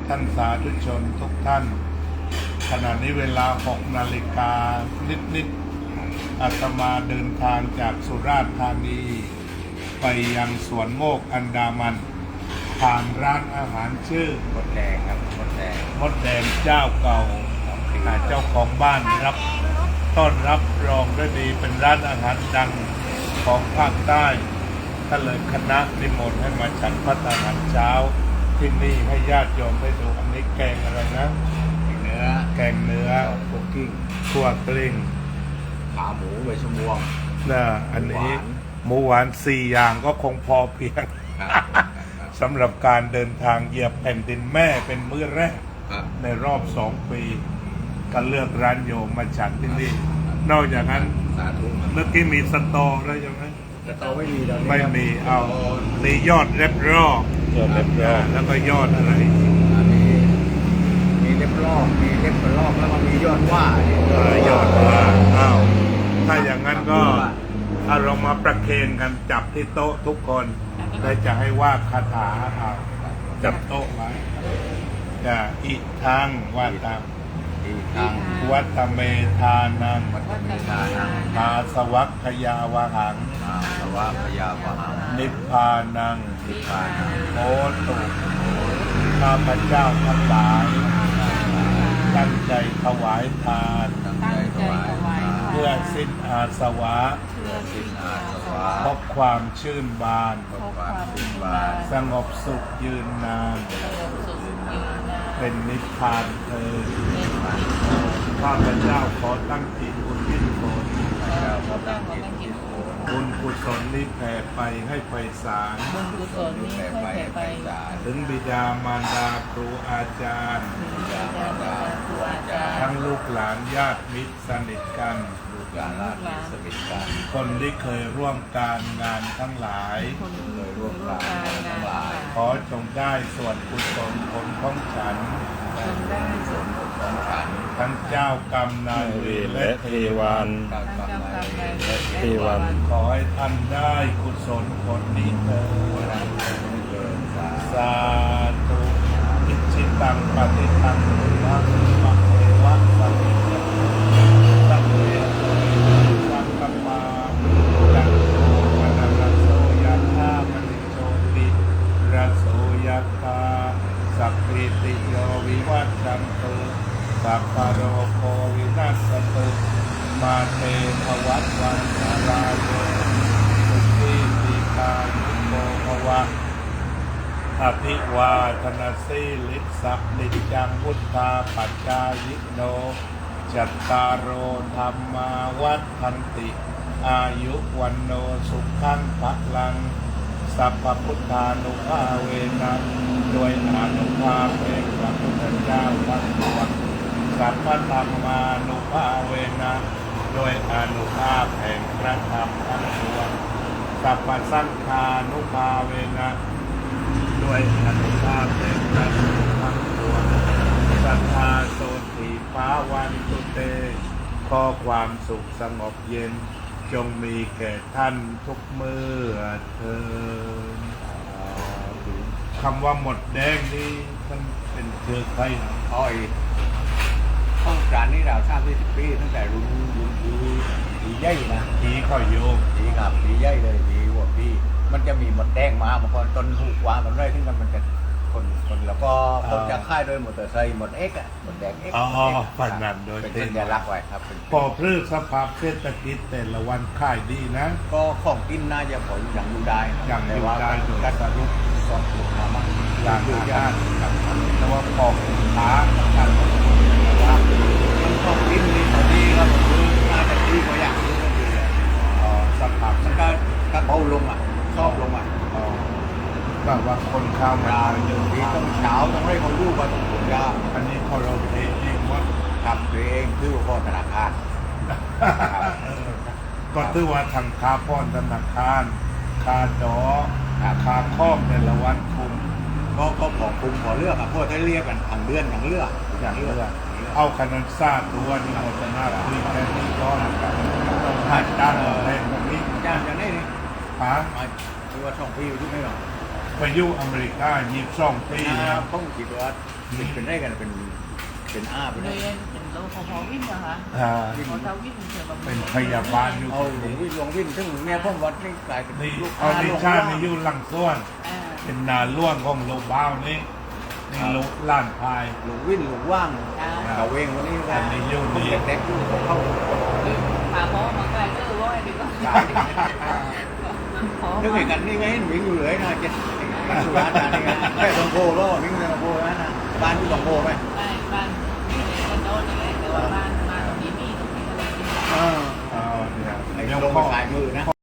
ท่านสาธุชนทุกท่านขณะนี้เวลา 6 นาฬิกานิดๆอาตมาเดินทางจากสุราษฎร์ธานีไปยังสวนโมกอันดามันผ่านร้านอาหารชื่อมดแดงครับมดแดงเจ้าเก่าเจ้าของบ้านรับต้อนรับรองด้วยดีเป็นร้านอาหารดังของภาคใต้ก็เลยคณะนิมนต์ให้มาฉันภัตตาหารเช้าที่นี่ให้ญาติโยมได้ดูอันนี้แกงอะไรนะแกงเนื้อคุกกิ้งคั่วกลิ้งขาหมูใบชะมวงนะอันนี้หมูหวาน4 อย่างก็คงพอเพียงสำหรับการเดินทางเหยียบแผ่นดินแม่เป็นมื้อแรกในรอบ2 ปีก็เลือกร้านโยมมาฉันที่นี่นอกจากนั้นเมื่อกี้มีสตอแล้วใช่ไหมสตอไม่มีเอามียอดเล็บรอบแล้วก็ยอดอะไรมีเล็บรอบมีเล็บกระรอกแล้วก็มียอดว่ายอดว่าอ้าวถ้าอย่างนั้นก็เอาเรามาประเคนกันจับที่โต๊ะทุกคนได้จะให้ว่าคาถาเอาจับโต๊ะไว้จะอิทังว่าตามวัตเมธานังอาสวัคยาวหังนิพพานังโอตุข้าพเจ้าทั้งหลายตั้งใจถวายทานเพื่อสิ้นอาสวะพบความชื่นบานสงบสุขยืนนานเป็นนิพพานเถิดข้าพเจ้าขอตั้งจิตอุทิศตนบุญกุศลนี้แผ่ไปให้ไพศาลถึงบิดามารดาครูอาจารย์ทั้งลูกหลานญาติมิตรสนิทกันคนที่เคยร่วมการงานทั้งหลายขอจงได้ส่วนกุศลผลของฉันทั้งเจ้ากรรมนายเวรและเทวันขอให้ท่านได้กุศลผลนี้เถิดสาธุอิจิตังปฏิตังตุมังมะเทวะสัพพิสัพเพสังกัปปะจักโตมะนะระโสยะธามณิโชติระโสยะธาสัพพิติโยวิวัชชันตุสัพพะโรโควินัสสตุมาเตภวัตวันตรายโยสุขีติกายุโกภวะอภิวาทนาสีลิสัพนิจังพุทธาปัจจายิโนจัตตารโอธรรมาวัฏทันติอายุวันโนสุขังพลังสัพพพุทธานุภาเวนะโดยอนุภาพแห่งพระพุทธเจ้าทั้งปวงสัพพธรรมานุภาเวนะโดยอนุภาพแห่งพระธรรมทั้งปวงสัพพสังฆานุภาเวนะโดยอนุภาพแห่งพระสงฆ์ทั้งปวงสัทธาโสติภาวันตุเตขอความสุขสงบเย็นจงมีแก่ท่านทุกเมื่อเถิดคำว่าหมดแดงนี่มันเป็นเครือใครอ้อยต้องการนี่เราทราบที่ปีตั้งแต่รุ่นผีใหญ่นะผีข้อยโยมผีกับผีใหญ่เลยผีวัวผีมันจะมีหมดแดงมาบางคนต้นถูกวางมันไรขึ้นกันมันจะคนแล้วก็คนจะค่ายโดยมอเตอร์ไซค์หมดเอ็กอะหมดแดงเอ็กฝันนั้นโดยเป็นสัญลักษณ์ไว้ครับพอพืชสภาพเศรษฐกิจแต่ละวันขายดีนะก็ของกินน่าจะผลอย่างอยู่ได้อย่างอยู่ได้โดยการสรุปสองตัวมาอย่างอยู่ได้แต่ว่าของค้าการว่ามันของกินนี่ตอนนี้ครับน่าจะดีกว่าอย่างนี้ก็คือสภาพสักการกระเพราลงอ่ะชอบลงอ่ะแบบว่าคนข้าวมาอยู่ที่ต้องเช้าต้องให้เขารู้ว่าต้องผลยาอันนี้เขาเราเองว่าทำเองคือพ่อธนาคารก็ถือว่าทางค้าพ่อธนาคารค่าจอค่าครอบในละวันคุมก็ขอคุมขอเลือกอ่ะพวกที่เรียกกันทางเลื่อนอย่างเลือกเอาคะแนนซาตัวนี่หมดหน้าคุยแค่นี้ก็ต้องหัดด้านอะไรแบบนี้จ้างอย่างนี้นี่หาคือว่า2 ปีอยู่ที่ไหนหรอไปอยู่อเมริกา22 ปีนะต้องคิดว่า เป็นได้กันเป็นอ้าเป็น เล ได้ ยเป็นโลพอวิ่งเหรอคะ อ่า พอเท้าวิ่งเฉยแบบ เป็นพยาบาลอยู่ เอาหลวงวิ่งซึ่งเนี่ยพ่อวัดนี่กลายเป็น นี่ ลูก เอา ค้า ดิ หลวง ชา ว่า ตินี่อยู่หลังส่วน อ่า เป็นนาล่วงของโลบ้าวนี่นี่โลล้านพาย หลวงวิ่งหลวงว่าง อ่า เขาเองวันนี้ อันนี้อยู่นี่ เด็กๆอยู่เขาเข้า ป่าพ่อมาไกลก็ร้อยดีก็พอ นึกเห็นกันนี่ไงวิ่งอยู่เลยนะเจ็ดสุราษฎร์นี่ไงแค่สอง